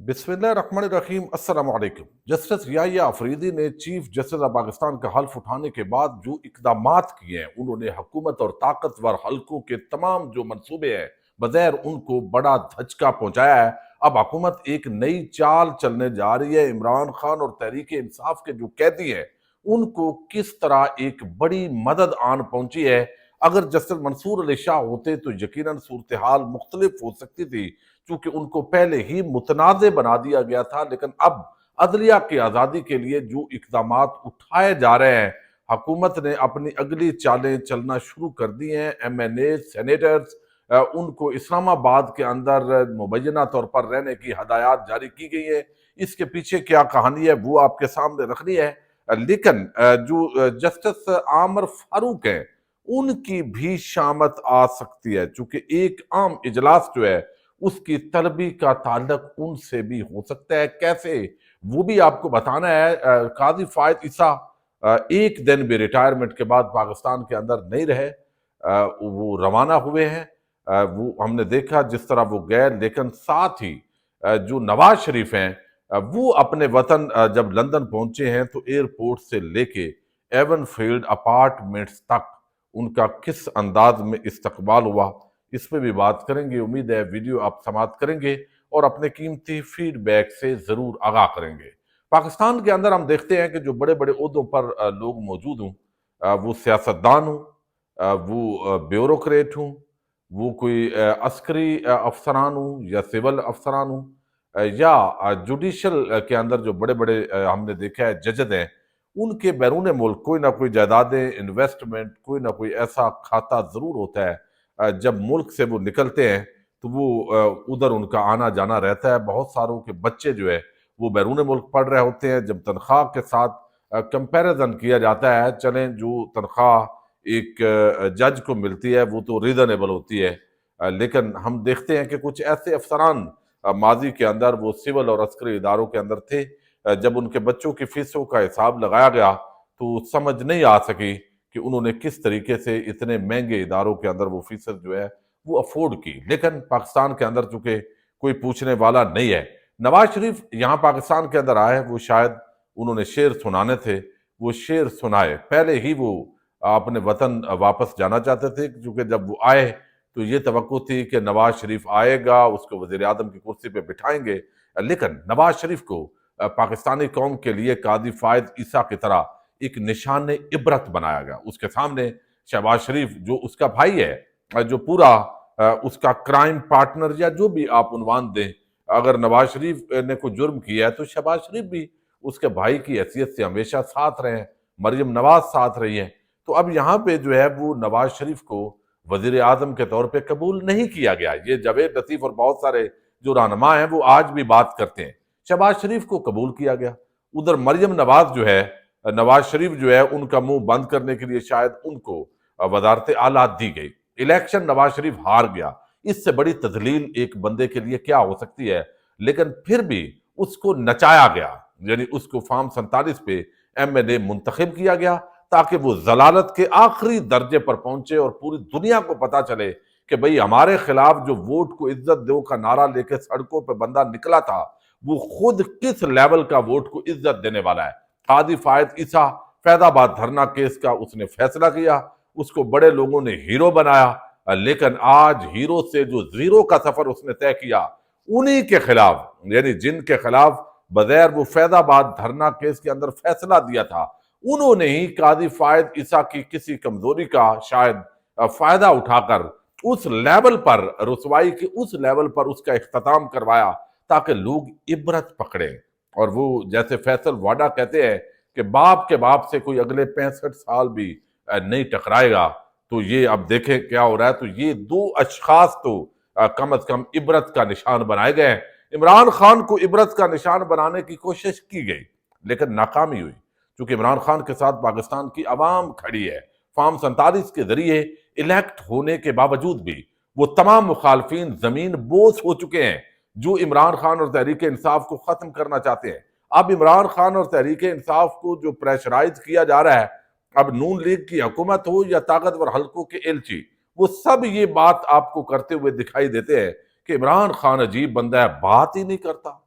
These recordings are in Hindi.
बिस्मिल्लाहिर्रहमानिर्रहीम अस्सलाम वालेकुम। जस्टिस रियाया अफरीदी ने चीफ जस्टिस ऑफ पाकिस्तान का हल्फ उठाने के बाद जो इकदामात किए हैं, उन्होंने हुकूमत और ताकतवर हल्कों के तमाम जो मंसूबे हैं बगैर उनको बड़ा धचका पहुंचाया है। अब हुकूमत एक नई चाल चलने जा रही है। इमरान खान और तहरीक इंसाफ के जो कैदी हैं उनको किस तरह एक बड़ी मदद आन पहुंची है। अगर जस्टिस मंसूर अली शाह होते तो यकीनन सूरत हाल मुख्तलिफ हो सकती थी, चूंकि उनको पहले ही मुतनाज़ बना दिया गया था। लेकिन अब अदलिया की आज़ादी के लिए जो इकदामात उठाए जा रहे हैं, हुकूमत ने अपनी अगली चालें चलना शुरू कर दी हैं। MNA सेनेटर्स उनको इस्लामाबाद के अंदर मुबैना तौर पर रहने की हदायत जारी की गई है। इसके पीछे क्या कहानी है वो आपके सामने रखनी है। लेकिन जो जस्टिस आमर फारूक है उनकी भी शामत आ सकती है, चूंकि एक आम इजलास जो है उसकी तलबी का ताल्लुक उनसे भी हो सकता है। कैसे, वो भी आपको बताना है। काजी फायद ईसा एक दिन भी रिटायरमेंट के बाद पाकिस्तान के अंदर नहीं रहे। वो रवाना हुए हैं। वो हमने देखा जिस तरह वो गए, लेकिन साथ ही जो नवाज शरीफ हैं वो अपने वतन जब लंदन पहुंचे हैं तो एयरपोर्ट से लेके एवन फील्ड अपार्टमेंट्स तक उनका किस अंदाज में इस्तकबाल हुआ, इस पे भी बात करेंगे। उम्मीद है वीडियो आप समाप्त करेंगे और अपने कीमती फीडबैक से जरूर आगाह करेंगे। पाकिस्तान के अंदर हम देखते हैं कि जो बड़े बड़े ओहदों पर लोग मौजूद हों, वो सियासतदान हों, वो ब्यूरोक्रेट हों, वो कोई अस्करी अफसरान हों या सिविल अफसरान हों, या जुडिशल के अंदर जो बड़े बड़े हमने देखा है जजद हैं, उनके बैरून मुल्क कोई ना कोई जायदादें, इन्वेस्टमेंट, कोई ना कोई ऐसा खाता जरूर होता है। जब मुल्क से वो निकलते हैं तो वो उधर उनका आना जाना रहता है। बहुत सारों के बच्चे जो है वो बैरून मुल्क पढ़ रहे होते हैं। जब तनख्वाह के साथ कंपैरिजन किया जाता है, चलें जो तनख्वाह एक जज को मिलती है वो तो रीजनेबल होती है, लेकिन हम देखते हैं कि कुछ ऐसे अफसरान माजी के अंदर वो सिविल और अस्करी इदारों के अंदर थे। जब उनके बच्चों की फीसों का हिसाब लगाया गया तो समझ नहीं आ सकी कि उन्होंने किस तरीके से इतने महंगे इदारों के अंदर वो फीसद जो है वो अफोर्ड की। लेकिन पाकिस्तान के अंदर चूंकि कोई पूछने वाला नहीं है, नवाज शरीफ यहाँ पाकिस्तान के अंदर आए, वो शायद उन्होंने शेर सुनाने थे, वो शेर सुनाए। पहले ही वो अपने वतन वापस जाना चाहते थे, क्योंकि जब वो आए तो ये तवक्को थी कि नवाज शरीफ आएगा, उसको वजीर आजम की कुर्सी पे बिठाएंगे। लेकिन नवाज शरीफ को पाकिस्तानी कौम के लिए कादी फायद ईसा की तरह एक निशान इबरत बनाया गया। उसके सामने शहबाज शरीफ जो उसका भाई है, जो पूरा उसका क्राइम पार्टनर या जो भी आप उन्वान दें, अगर नवाज शरीफ ने कोई जुर्म किया है तो शहबाज शरीफ भी उसके भाई की हैसियत से हमेशा साथ रहे हैं, मरियम नवाज साथ रही है। तो अब यहाँ पे जो है वो नवाज शरीफ को वजीर आजम के तौर पे कबूल नहीं किया गया। ये जावेद लतीफ और बहुत सारे जो रहनुमा हैं वो आज भी बात करते हैं। शहबाज शरीफ को कबूल किया गया। उधर मरियम नवाज जो है, नवाज शरीफ जो है उनका मुंह बंद करने के लिए शायद उनको वजारत आला दी गई। इलेक्शन नवाज शरीफ हार गया, इससे बड़ी तजलील एक बंदे के लिए क्या हो सकती है। लेकिन फिर भी उसको नचाया गया, यानी उसको फार्म 47 पे MNA मुंतखब किया गया ताकि वो जलालत के आखिरी दर्जे पर पहुंचे और पूरी दुनिया को पता चले कि भाई हमारे खिलाफ जो वोट को इज्जत दो का नारा लेकर सड़कों पर बंदा निकला था वो खुद किस लेवल का वोट को इज्जत देने वाला है। कादी फायद ईसा फैजाबाद धरना केस का उसने फैसला किया, उसको बड़े लोगों ने हीरो बनाया। लेकिन आज हीरो से जो जीरो का सफर उसने तय किया, उन्हीं के खिलाफ, यानी जिनके खिलाफ बगैर वो फैजाबाद धरना केस के अंदर फैसला दिया था, उन्होंने ही कादी फायद ईसा की किसी कमजोरी का शायद फायदा उठाकर उस लेवल पर, रुसवाई के उस लेवल पर उसका इख्तिताम करवाया ताकि लोग इबरत पकड़े। और वो जैसे फैसल वाडा कहते हैं कि बाप के बाप से कोई अगले 65 साल भी नहीं टकराएगा। तो ये अब देखें क्या हो रहा है। तो ये दो अशखास तो कम अज कम इबरत का निशान बनाए गए हैं। इमरान खान को इबरत का निशान बनाने की कोशिश की गई लेकिन नाकामी हुई, क्योंकि इमरान खान के साथ पाकिस्तान की आवाम खड़ी है। फार्म 47 के जरिए इलेक्ट होने के बावजूद भी वो तमाम मुखालफिन जमीन बोस हो चुके हैं जो इमरान खान और तहरीक इंसाफ को खत्म करना चाहते हैं। अब इमरान खान और तहरीक इंसाफ को जो प्रेशराइज किया जा रहा है, अब नून लीग की हुकूमत हो या ताकतवर हल्कों के एलची, वो सब ये बात आपको करते हुए दिखाई देते हैं कि इमरान खान अजीब बंदा है, बात ही नहीं करता।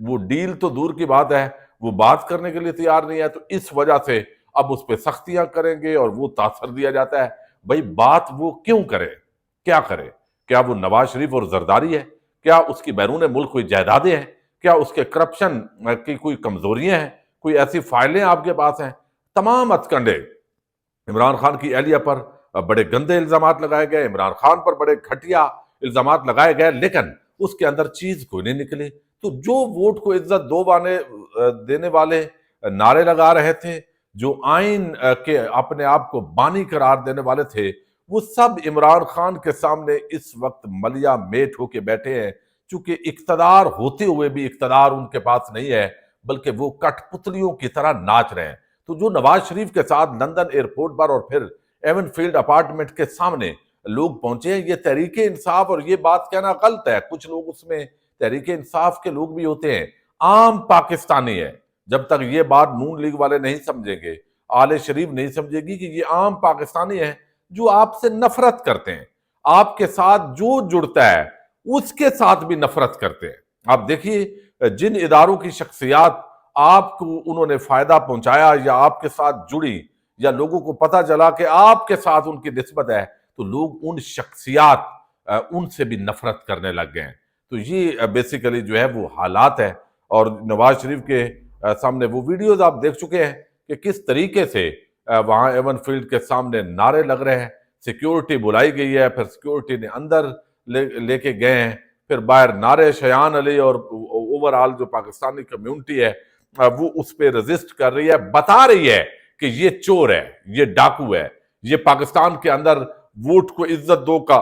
वो डील तो दूर की बात है, वो बात करने के लिए तैयार नहीं है। तो इस वजह से अब उस पर सख्तियां करेंगे और वो तासर दिया जाता है। भाई बात वो क्यों करे, क्या करे? क्या वो नवाज शरीफ और जरदारी है? क्या उसकी बैरून मुल्क कोई जायदादें हैं? क्या उसके करप्शन की कोई कमजोरियां हैं? कोई ऐसी फाइलें आपके पास हैं? तमाम हथकंडे इमरान खान की एहलिया पर बड़े गंदे इल्जामात लगाए गए, इमरान खान पर बड़े घटिया इल्जामात लगाए गए, लेकिन उसके अंदर चीज कोई नहीं निकली। तो जो वोट को इज्जत देने वाले नारे लगा रहे थे, जो आइन के अपने आप को बानी करार देने वाले थे, वो सब इमरान खान के सामने इस वक्त मलिया मेट होके बैठे हैं। चूंकि इक्तदार होते हुए भी इक्तदार उनके पास नहीं है, बल्कि वो कठपुतलियों की तरह नाच रहे हैं। तो जो नवाज शरीफ के साथ लंदन एयरपोर्ट पर और फिर एवन फील्ड अपार्टमेंट के सामने लोग पहुंचे हैं, ये तहरीके इंसाफ, और ये बात कहना गलत है, कुछ लोग उसमें तहरीके इंसाफ के लोग भी होते हैं, आम पाकिस्तानी है। जब तक ये बात नून लीग वाले नहीं समझेंगे, आले शरीफ नहीं समझेगी कि ये आम पाकिस्तानी है जो आपसे नफरत करते हैं, आपके साथ जो जुड़ता है उसके साथ भी नफरत करते हैं। आप देखिए जिन इदारों की शख्सियात आपको उन्होंने फायदा पहुंचाया या आपके साथ जुड़ी, या लोगों को पता चला कि आपके साथ उनकी निस्बत है, तो लोग उन शख्सियात उनसे भी नफरत करने लग गए हैं। तो ये बेसिकली जो है वो हालात है। और नवाज शरीफ के सामने वो वीडियोज आप देख चुके हैं कि किस तरीके से वहां एवन फील्ड के सामने नारे लग रहे हैं, सिक्योरिटी बुलाई गई है, फिर सिक्योरिटी ने अंदर लेके गए हैं, फिर बाहर नारे शयान अली और ओवरऑल जो पाकिस्तानी कम्युनिटी है वो उस पर रजिस्ट कर रही है, बता रही है कि ये चोर है, ये डाकू है, ये पाकिस्तान के अंदर वोट को इज्जत दो का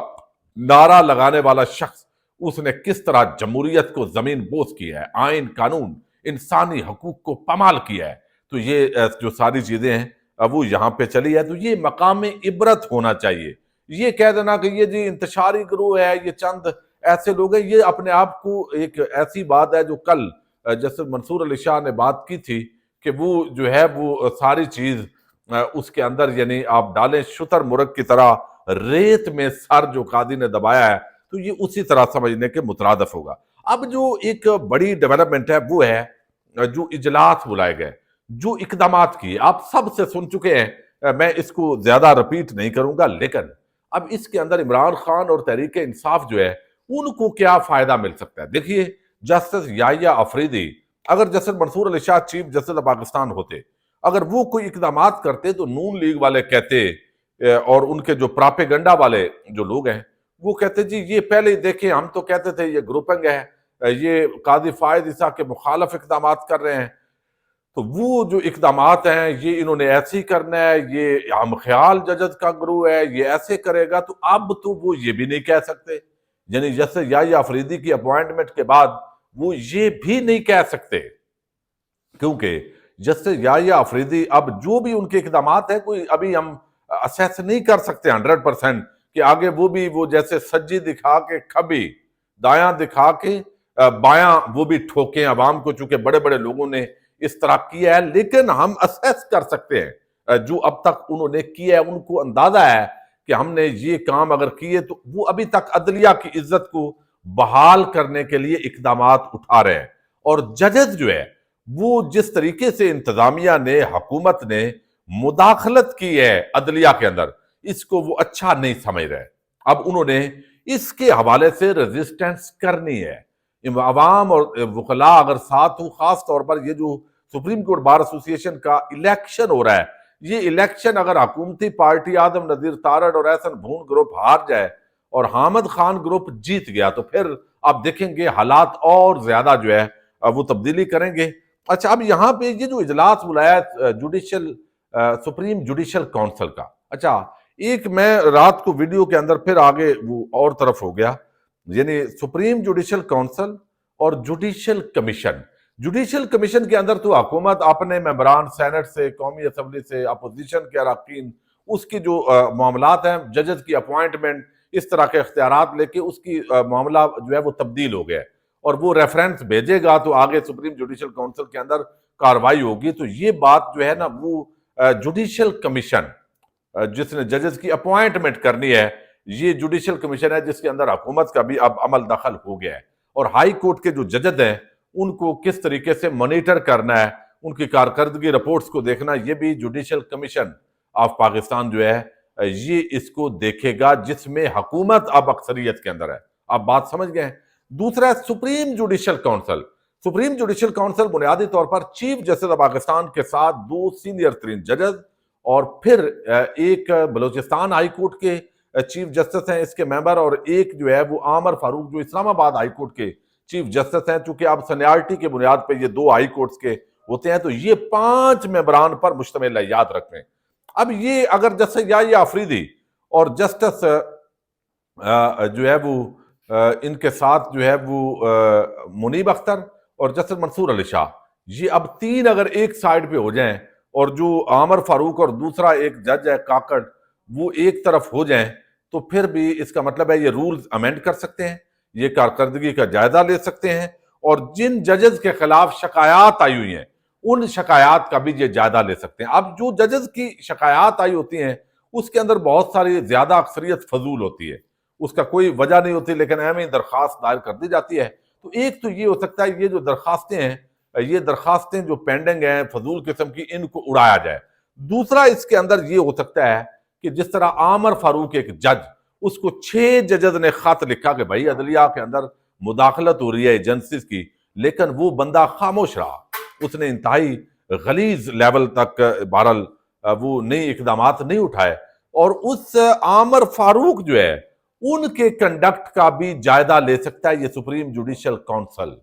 नारा लगाने वाला शख्स, उसने किस तरह जमहूरियत को जमीन बोस किया है, आइन कानून इंसानी हकूक को पमाल किया है। तो ये जो सारी चीजें हैं वो यहाँ पे चली है। तो ये मकाम इबरत होना चाहिए। ये कह देना कि ये जी इंतशारी गिरोह है, ये चंद ऐसे लोग हैं, ये अपने आप को एक ऐसी बात है जो कल जैसे मंसूर अली शाह ने बात की थी कि वो जो है वो सारी चीज उसके अंदर यानी आप डालें शुतर मुर्ग की तरह, रेत में सर जो कादी ने दबाया है, तो ये उसी तरह समझने के मुतरादफ होगा। अब जो एक बड़ी डेवलपमेंट है वो है जो इजलास बुलाए गए, जो इकदामात किए, आप सब से सुन चुके हैं, मैं इसको ज्यादा रिपीट नहीं करूंगा। लेकिन अब इसके अंदर इमरान खान और तहरीक इंसाफ जो है उनको क्या फायदा मिल सकता है? देखिए जस्टिस याहिया अफरीदी, अगर justice Mansoor Ali Shah chief justice of Pakistan होते, अगर वो कोई इकदामात करते तो नून लीग वाले कहते और उनके जो प्रापेगंडा वाले जो लोग हैं वो कहते जी ये पहले ही देखे, हम तो कहते थे ये ग्रुपिंग है, ये कादी फायद ईसा के मुखालफ इकदामात कर रहे हैं, तो वो जो इकदामात हैं ये इन्होंने ऐसे ही करना है, ये हम ख्याल जजद का ग्रुप है, ये ऐसे करेगा। तो अब तो वो ये भी नहीं कह सकते, यानी जैसे याहिया अफरीदी की अपॉइंटमेंट के बाद वो ये भी नहीं कह सकते, क्योंकि जैसे याहिया अफरीदी अब जो भी उनके इकदामात है कोई अभी हम असेस नहीं कर सकते 100% कि आगे वो जैसे सज्जी दिखा के खबी, दायां दिखा के बायां वो भी ठोके अवाम को, चूंकि बड़े बड़े लोगों ने इस तरह किया है। लेकिन हम असेस कर सकते हैं जो अब तक उन्होंने किया है, उनको अंदाजा है कि हमने ये काम अगर किए तो वो अभी तक अदलिया की इज्जत को बहाल करने के लिए इकदामात उठा रहे हैं। और जजेस जो है वो जिस तरीके से इंतजामिया ने, हुकूमत ने मुदाखलत की है अदलिया के अंदर, इसको वो अच्छा नहीं समझ रहे। अब उन्होंने इसके हवाले से रेजिस्टेंस करनी है। अवाम और वकला अगर साथ हो, खास तौर पर ये जो सुप्रीम कोर्ट बार एसोसिएशन का इलेक्शन हो रहा है, ये इलेक्शन अगर हुकूमती पार्टी आदम नजीर तारड़ और एहसन भून ग्रुप हार जाए और हामिद खान ग्रुप जीत गया, तो फिर आप देखेंगे हालात और ज्यादा जो है वो तब्दीली करेंगे। अच्छा, अब यहाँ पे ये जो इजलास बुलाया जुडिशियल सुप्रीम जुडिशियल काउंसिल का, अच्छा एक मैं रात को वीडियो के अंदर फिर आगे वो और तरफ हो गया, यानी सुप्रीम जुडिशियल काउंसिल और जुडिशियल कमीशन। जुडिशियल कमीशन के अंदर तो हुकूमत अपने मेंबरान सेनेट से, कौमी असम्बली से, अपोजिशन के अरकान, उसकी जो मामलात हैं, जजेस की अपॉइंटमेंट, इस तरह के इख्तियारात लेके उसकी मामला जो है वो तब्दील हो गया और वो रेफरेंस भेजेगा तो आगे सुप्रीम जुडिशियल काउंसिल के अंदर कार्रवाई होगी। तो ये बात जो है ना वो जुडिशियल कमीशन जिसने जजेस की अपॉइंटमेंट करनी है, ये जुडिशियल कमीशन है जिसके अंदर हुकूमत का भी अब अमल दखल हो गया है। और हाई कोर्ट के जो जजेस हैं उनको किस तरीके से मॉनिटर करना है, उनकी कारकर्दगी रिपोर्ट्स को देखना, ये भी जुडिशल कमीशन ऑफ पाकिस्तान जो है ये इसको देखेगा, जिसमें हुकूमत अब अक्सरियत के अंदर है। आप बात समझ गए हैं। दूसरा है supreme judicial council. Supreme judicial council बुनियादी तौर पर चीफ जस्टिस ऑफ पाकिस्तान के साथ 2 सीनियर तरीन जजेस और फिर एक बलूचिस्तान हाई कोर्ट के चीफ जस्टिस हैं इसके मेंबर, और एक जो है वो आमर फारूक जो इस्लामाबाद हाई कोर्ट के चीफ जस्टिस हैं। चूंकि अब सीनियरिटी की बुनियाद पर ये 2 हाई कोर्ट्स के होते हैं, तो ये 5 मेंबरान पर मुश्तमिल है, याद रखें। अब ये अगर जस्टिस याहिया अफरीदी और जस्टिस जो है वो इनके साथ जो है वो मुनीब अख्तर और जस्टिस मंसूर अली शाह, ये अब 3 अगर एक साइड पे हो जाएं और जो आमर फारूक और दूसरा एक जज है काकड़ वो एक तरफ हो जाएं, तो फिर भी इसका मतलब है ये रूल्स अमेंड कर सकते हैं, ये कारकर्दगी का जायजा ले सकते हैं, और जिन जजेस के खिलाफ शिकायत आई हुई हैं उन शिकायत का भी ये जायजा ले सकते हैं। अब जो जजेस की शिकायत आई होती हैं उसके अंदर बहुत सारी ज्यादा अक्सरियत फजूल होती है, उसका कोई वजह नहीं होती, लेकिन अहम दरखास्त दायर कर दी जाती है। तो एक तो ये हो सकता है ये जो दरखास्तें हैं, ये दरखास्तें जो पेंडिंग हैं फजूल किस्म की, इनको उड़ाया जाए। दूसरा इसके अंदर ये हो सकता है कि जिस तरह आमर फारूक एक जज, उसको 6 जजेस ने खत लिखा कि भाई अदलिया के अंदर मुदाखलत हो रही है एजेंसीज की, लेकिन वो बंदा खामोश रहा, उसने इंतहाई गलीज लेवल तक बहरहाल वो नई इकदाम नहीं उठाए, और उस आमर फारूक जो है उनके कंडक्ट का भी जायजा ले सकता है ये सुप्रीम जुडिशल काउंसिल।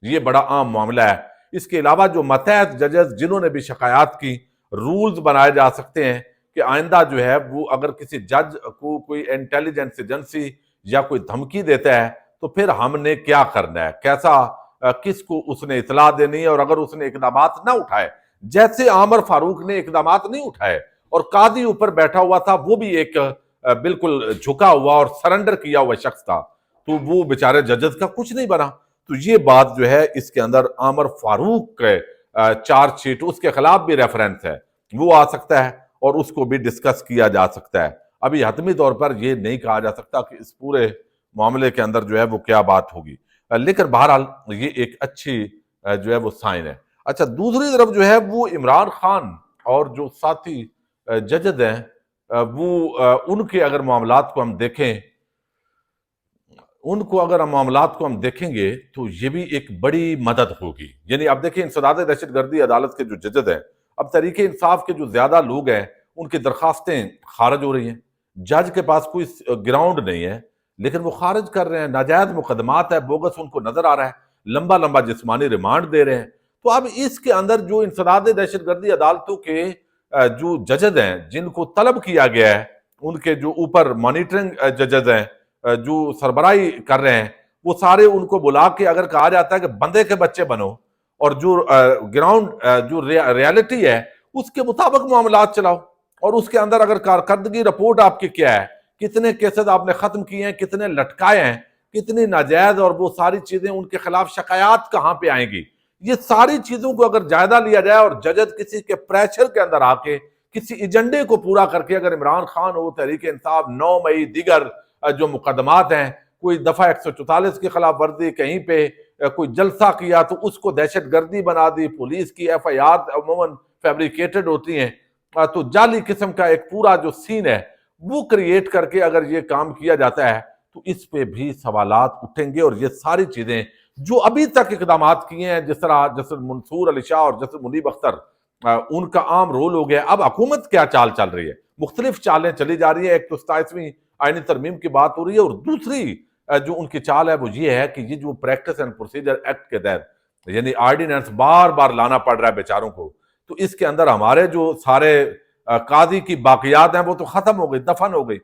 ये बड़ा आम मामला है। इसके अलावा जो मतहत जजेस जिन्होंने भी शिकायत की, रूल्स बनाए जा सकते हैं कि आइंदा जो है वो अगर किसी जज को कोई इंटेलिजेंस एजेंसी या कोई धमकी देता है तो फिर हमने क्या करना है, कैसा किसको उसने इतला देनी है, और अगर उसने इकदाम ना उठाए, जैसे आमर फारूक ने इकदाम नहीं उठाए और कादी ऊपर बैठा हुआ था, वो भी एक बिल्कुल झुका हुआ और सरेंडर किया हुआ शख्स था, तो वो बेचारे जजेस का कुछ नहीं बना। तो ये बात जो है इसके अंदर आमर फारूक के चार्जशीट, उसके खिलाफ भी रेफरेंस है, वो आ सकता है और उसको भी डिस्कस किया जा सकता है। अभी हतमी तौर पर यह नहीं कहा जा सकता कि इस पूरे मामले के अंदर जो है वो क्या बात होगी, लेकिन बहरहाल ये एक अच्छी जो है वो साइन है। अच्छा, दूसरी तरफ जो है वो इमरान खान और जो साथी जजेस हैं वो उनके अगर मामलात को हम देखें, उनको अगर हम मामलात को हम देखेंगे तो ये भी एक बड़ी मदद होगी। यानी अब देखिए इंसदाद दहशतगर्दी अदालत के जो जजेस हैं, अब तरीके इंसाफ के जो ज्यादा लोग हैं उनकी दरखास्तें खारिज हो रही हैं, जज के पास कोई ग्राउंड नहीं है लेकिन वो खारिज कर रहे हैं, नाजायज मुकदमात है, बोगस उनको नजर आ रहा है, लंबा लंबा जिस्मानी रिमांड दे रहे हैं। तो अब इसके अंदर जो इंसदाद दहशतगर्दी अदालतों के जो जजेस हैं जिनको तलब किया गया है, उनके जो ऊपर मॉनिटरिंग जजेस हैं जो सरबराही कर रहे हैं, वो सारे उनको बुला के अगर कहा जाता है कि बंदे के बच्चे बनो और जो ग्राउंड जो रियलिटी है उसके मुताबिक मामलात चलाओ, और उसके अंदर अगर कारकर्दगी रिपोर्ट आपकी क्या है, कितने केसेस आपने खत्म किए हैं, कितने लटकाए हैं, कितनी नाजायज, और वो सारी चीजें उनके खिलाफ शिकायत कहां पे आएंगी, ये सारी चीजों को अगर जायजा लिया जाए और जजेस किसी के प्रेशर के अंदर आके किसी एजेंडे को पूरा करके, अगर इमरान खान हो, तहरीक इंसाफ, 9 मई, दीगर जो मुकदमात हैं, कोई दफा 144 की खिलाफ वर्जी, कहीं पे कोई जलसा किया तो उसको दहशतगर्दी बना दी, पुलिस की FIR अमूमन फैब्रिकेटेड होती हैं, तो जाली किस्म का एक पूरा जो सीन है वो क्रिएट करके अगर ये काम किया जाता है तो इस पे भी सवालात उठेंगे, और ये सारी चीजें जो अभी तक इकदाम किए हैं, जिस तरह जस्टिस मंसूर अली शाह और जस्टिस मुनीब अख्तर, उनका आम रोल हो गया। अब हुकूमत क्या चाल चल रही है, मुख्तलिफ चालें चली जा रही है। एक तो 27वीं आईनी तरमीम की बात हो रही है, और दूसरी जो उनकी चाल है वो ये है कि ये जो प्रैक्टिस एंड प्रोसीजर एक्ट के तहत यानी ऑर्डिनेंस बार बार लाना पड़ रहा है बेचारों को, तो इसके अंदर हमारे जो सारे कादी की बाकियात हैं वो तो खत्म हो गई, दफन हो गई,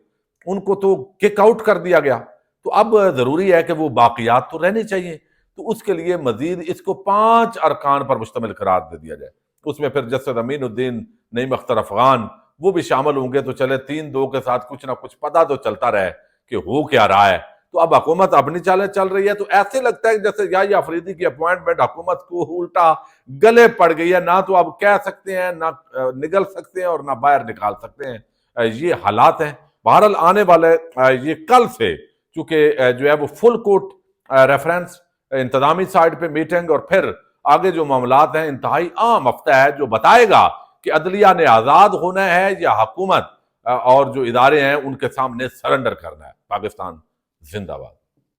उनको तो किक आउट कर दिया गया। तो अब जरूरी है कि वो बाकियात तो रहनी चाहिए, तो उसके लिए मजीद इसको 5 अरकान पर मुश्तमिल करार दे दिया जाए। उसमें फिर जस्टिस अमीनुद्दीन, नईम अख्तर अफगान वो भी शामिल होंगे, तो चले 3-2 के साथ कुछ ना कुछ पता तो चलता रहे कि हो क्या रहा है। तो अब हुकूमत अपनी चालें चल रही है, तो ऐसे लगता है जैसे याहिया अफरीदी की अपॉइंटमेंट हुकूमत को उल्टा गले पड़ गई है, ना तो अब कह सकते हैं, ना निगल सकते हैं और ना बाहर निकाल सकते हैं, ये हालात हैं। बहरहाल आने वाले ये कल से चूंकि जो है वो फुल कोर्ट रेफरेंस इंतजामी साइड पे मीटिंग और फिर आगे जो मामलात हैं, इंतहाई आम हफ्ता है जो बताएगा कि अदलिया ने आजाद होना है या हुकूमत और जो इदारे हैं उनके सामने सरेंडर करना है। पाकिस्तान जिंदाबाद।